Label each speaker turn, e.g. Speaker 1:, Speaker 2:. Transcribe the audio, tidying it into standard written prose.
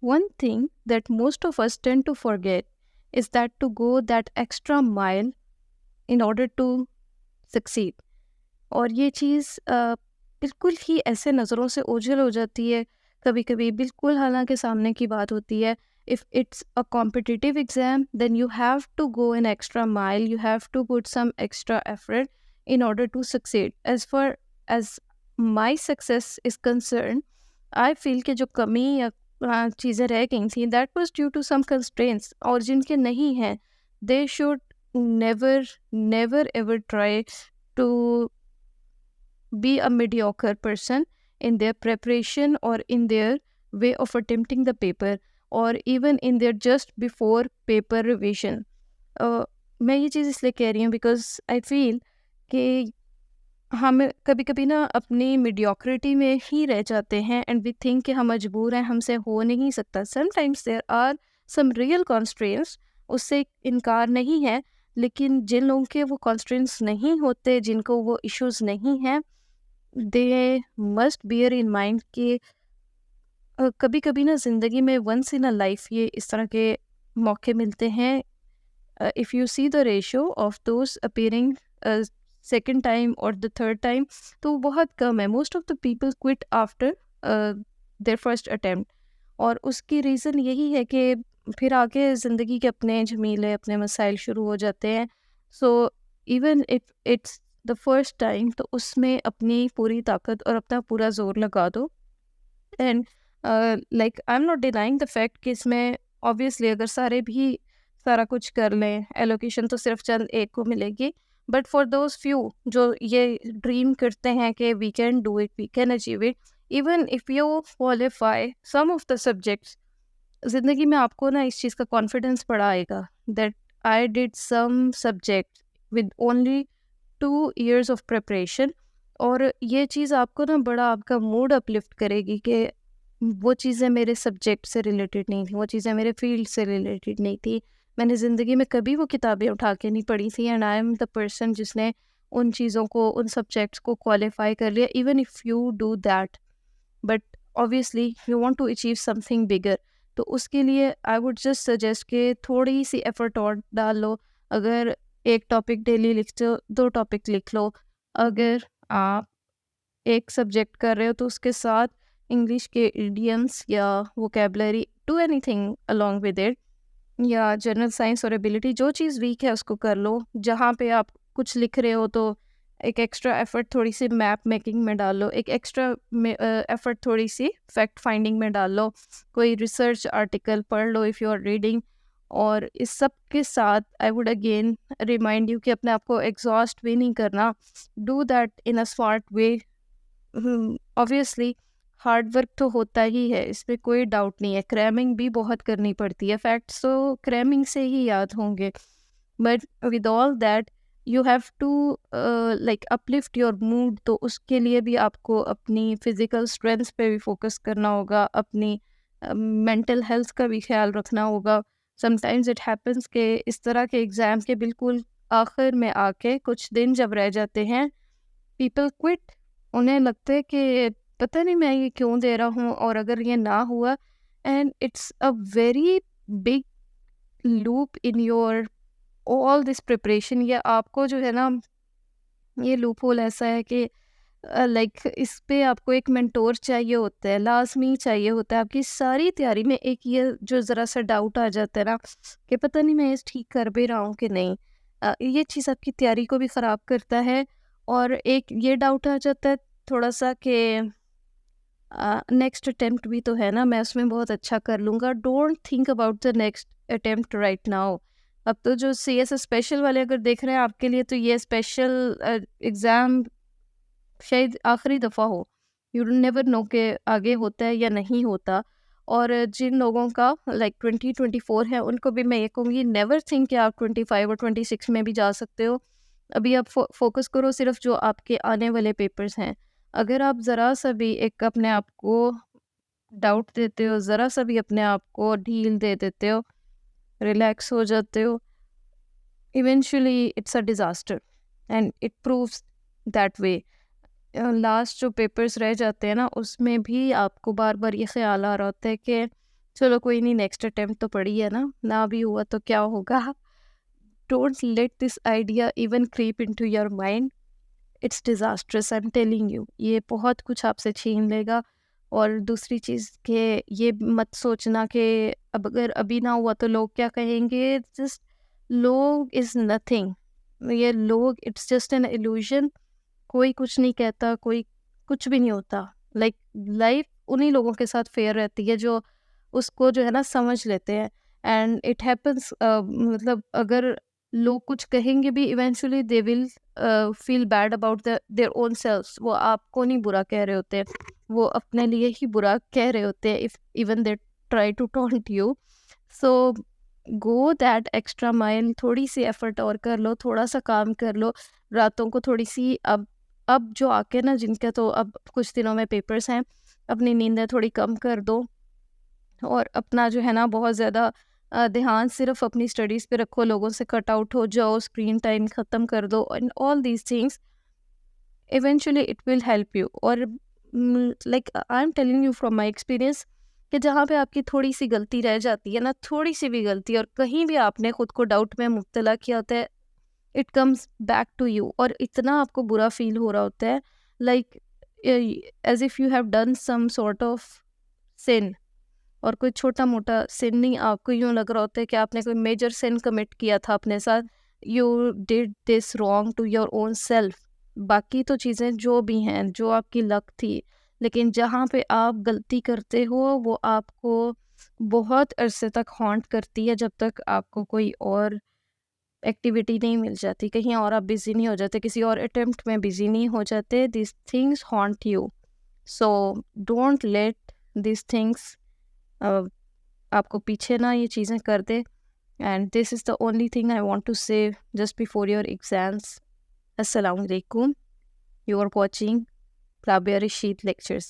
Speaker 1: one thing that most of us tend to forget is that to go that extra mile in order to succeed. और ये चीज़ बिल्कुल ही ऐसे नज़रों से ओझल हो जाती है कभी कभी, बिल्कुल हालांकि सामने की बात होती है. If it's a competitive exam then you have to go an extra mile, you have to put some extra effort in order to succeed. As far as my success is concerned, I feel कि जो कमी या चीज़ें रह गई थी that was due to some constraints, और जिनके नहीं हैं they should never never ever try to be a mediocre person in their preparation or in their way of attempting the paper or even in their just before paper revision. मैं ये चीज़ इसलिए कह रही हूँ बिकॉज आई फील कि हम कभी कभी ना अपनी मीडियोक्रिटी में ही रह जाते हैं एंड वी थिंक कि हम मजबूर हैं, हमसे हो नहीं सकता. Sometimes there are some real constraints, उससे इनकार नहीं है, लेकिन जिन लोगों के वो कॉन्स्ट्रेंट्स नहीं होते, जिनको वो इश्यूज नहीं हैं, they must bear in mind कि कभी कभी ना ज़िंदगी में वंस इन अ लाइफ ये इस तरह के मौके मिलते हैं. If you see the ratio of those appearing second time और द थर्ड टाइम, तो वो बहुत कम है. Most of the people quit after their first attempt. और उसकी रीज़न यही है कि फिर आगे ज़िंदगी के अपने झमेले, अपने मसाइल शुरू हो जाते हैं. So even if it's the first time, तो उसमें अपनी पूरी ताकत और अपना पूरा जोर लगा दो. And like I am not denying the fact कि इसमें ऑब्वियसली अगर सारे भी सारा कुछ कर लें, एलोकेशन तो सिर्फ चंद एक को मिलेगी. बट फॉर दोज फ्यू जो ये ड्रीम करते हैं कि we can do it, we can achieve it, even if you qualify some of the subjects, ज़िंदगी में आपको ना इस चीज़ का कॉन्फिडेंस बढ़ा आएगा that I did some subject with only 2 years of preparation. और ये चीज़ आपको ना बड़ा आपका मूड अपलिफ्ट करेगी कि वो चीज़ें मेरे सब्जेक्ट से रिलेटेड नहीं थी, वो चीज़ें मेरे फील्ड से रिलेटेड नहीं थी, मैंने ज़िंदगी में कभी वो किताबें उठा के नहीं पढ़ी थी, and I am the person जिसने उन चीज़ों को, उन सब्जेक्ट्स को क्वालिफाई कर लिया. Even if you do that, but obviously you want to achieve something bigger, तो उसके लिए आई वुड जस्ट सजेस्ट कि थोड़ी सी एफर्ट और डाल लो. अगर एक टॉपिक डेली लिखते हो, 2 टॉपिक लिख लो. अगर आप एक सब्जेक्ट कर रहे हो तो उसके साथ इंग्लिश के इडियम्स या vocabulary, do anything along with it. या जनरल साइंस और एबिलिटी, जो चीज़ वीक है उसको कर लो. जहाँ पे आप कुछ लिख रहे हो तो एक एक्स्ट्रा एफर्ट थोड़ी सी मैप मेकिंग में डाल लो, एक एक्स्ट्रा एफर्ट थोड़ी सी फैक्ट फाइंडिंग में डाल लो, कोई रिसर्च आर्टिकल पढ़ लो इफ़ यू आर रीडिंग. और इस सब के साथ I would again remind you कि अपने आप को एग्जॉस्ट भी नहीं करना. Do that in a smart way. Obviously hard work तो होता ही है, इसमें कोई डाउट नहीं है. क्रैमिंग भी बहुत करनी पड़ती है, फैक्ट्स तो क्रैमिंग से ही याद होंगे. But with all that you have to like uplift your mood, तो उसके लिए भी आपको अपनी फिज़िकल स्ट्रेंथ पे भी फोकस करना होगा, अपनी मेंटल हेल्थ का भी ख्याल रखना होगा. समटाइम्स इट हैपन्स कि इस तरह के एग्ज़ाम के बिल्कुल आखिर में आके कुछ दिन जब रह जाते हैं, पीपल क्विट. उन्हें लगता है कि पता नहीं मैं ये क्यों दे रहा हूँ, और अगर ये ना हुआ, and it's a very big loop in your all this preparation. ये आपको जो है ना, ये लूप होल ऐसा है कि लाइक इस पे आपको एक मेंटोर चाहिए होता है, लाजमी चाहिए होता है. आपकी सारी तैयारी में एक ये जो ज़रा सा डाउट आ जाता है ना कि पता नहीं मैं ये ठीक कर भी रहा हूँ कि नहीं, ये चीज़ आपकी तैयारी को भी ख़राब करता है. और एक ये डाउट आ जाता है थोड़ा सा कि नेक्स्ट अटेम्प्ट भी तो है ना, मैं उसमें बहुत अच्छा कर लूँगा. Don't think about the next attempt right now. अब तो जो CS स्पेशल वाले अगर देख रहे हैं आपके लिए, तो ये स्पेशल एग्ज़ाम शायद आखिरी दफ़ा हो. यू नेवर नो कि आगे होता है या नहीं होता. और जिन लोगों का लाइक 2024 है, उनको भी मैं ये कहूँगी, नेवर थिंक कि आप 25 और 26 में भी जा सकते हो. अभी आप फोकस करो सिर्फ जो आपके आने वाले पेपर्स हैं. अगर आप ज़रा सा भी एक अपने आप को डाउट देते हो, ज़रा सा भी अपने आप को ढील दे देते हो, रिलैक्स हो जाते हो, eventually it's a disaster and it proves that way. Last जो पेपर्स रह जाते हैं ना, उसमें भी आपको बार बार ये ख्याल आ रहा होता है कि चलो कोई नहीं, नेक्स्ट अटेम्प्ट तो पड़ी है ना भी हुआ तो क्या होगा। Don't let this idea even creep into your mind, it's disastrous, I am telling you. ये बहुत कुछ आपसे छीन लेगा। और दूसरी चीज़ के ये मत सोचना कि अब अगर अभी ना हुआ तो लोग क्या कहेंगे। जस्ट लोग इज़ नथिंग, ये लोग इट्स जस्ट एन इल्यूजन। कोई कुछ नहीं कहता, कोई कुछ भी नहीं होता। लाइक लाइफ उन्हीं लोगों के साथ फेयर रहती है जो उसको जो है ना समझ लेते हैं। एंड इट हैपन्स, मतलब अगर लोग कुछ कहेंगे भी, eventually they will feel bad about their own selves. वो आपको नहीं बुरा कह रहे होते हैं, वो अपने लिए ही बुरा कह रहे होते हैं, if even they try to taunt you. So go that extra mile, थोड़ी सी एफर्ट और कर लो, थोड़ा सा काम कर लो। रातों को थोड़ी सी अब जो आके ना जिनके तो अब कुछ दिनों में पेपर्स हैं, अपनी नींदें थोड़ी कम कर दो। और अपना जो है ना बहुत ज़्यादा ध्यान सिर्फ अपनी स्टडीज़ पे रखो, लोगों से कट आउट हो जाओ, स्क्रीन टाइम ख़त्म कर दो, and all these things eventually it will help you. और like I am telling you from my experience कि जहाँ पे आपकी थोड़ी सी गलती रह जाती है ना, थोड़ी सी भी गलती, और कहीं भी आपने खुद को डाउट में मुब्तला किया होता है, it comes back to you. और इतना आपको बुरा फील हो रहा होता है, like as if you have done some sort of sin. और कोई छोटा मोटा सिन नहीं, आपको यूँ लग रहा होता है कि आपने कोई मेजर सिन कमिट किया था अपने साथ। You did this wrong to your own self. बाकी तो चीज़ें जो भी हैं, जो आपकी लक थी, लेकिन जहाँ पे आप गलती करते हो वो आपको बहुत अरसे तक हॉन्ट करती है, जब तक आपको कोई और एक्टिविटी नहीं मिल जाती, कहीं और आप बिज़ी नहीं हो जाते, किसी और अटेम्प्ट में बिज़ी नहीं हो जाते। This things haunt you. So don't let this things आपको पीछे ना ये चीज़ें कर दे। And this is the only thing I want to say just before your exams. अस्सलाम वालेकुम। You are watching Rabia Rashid lectures.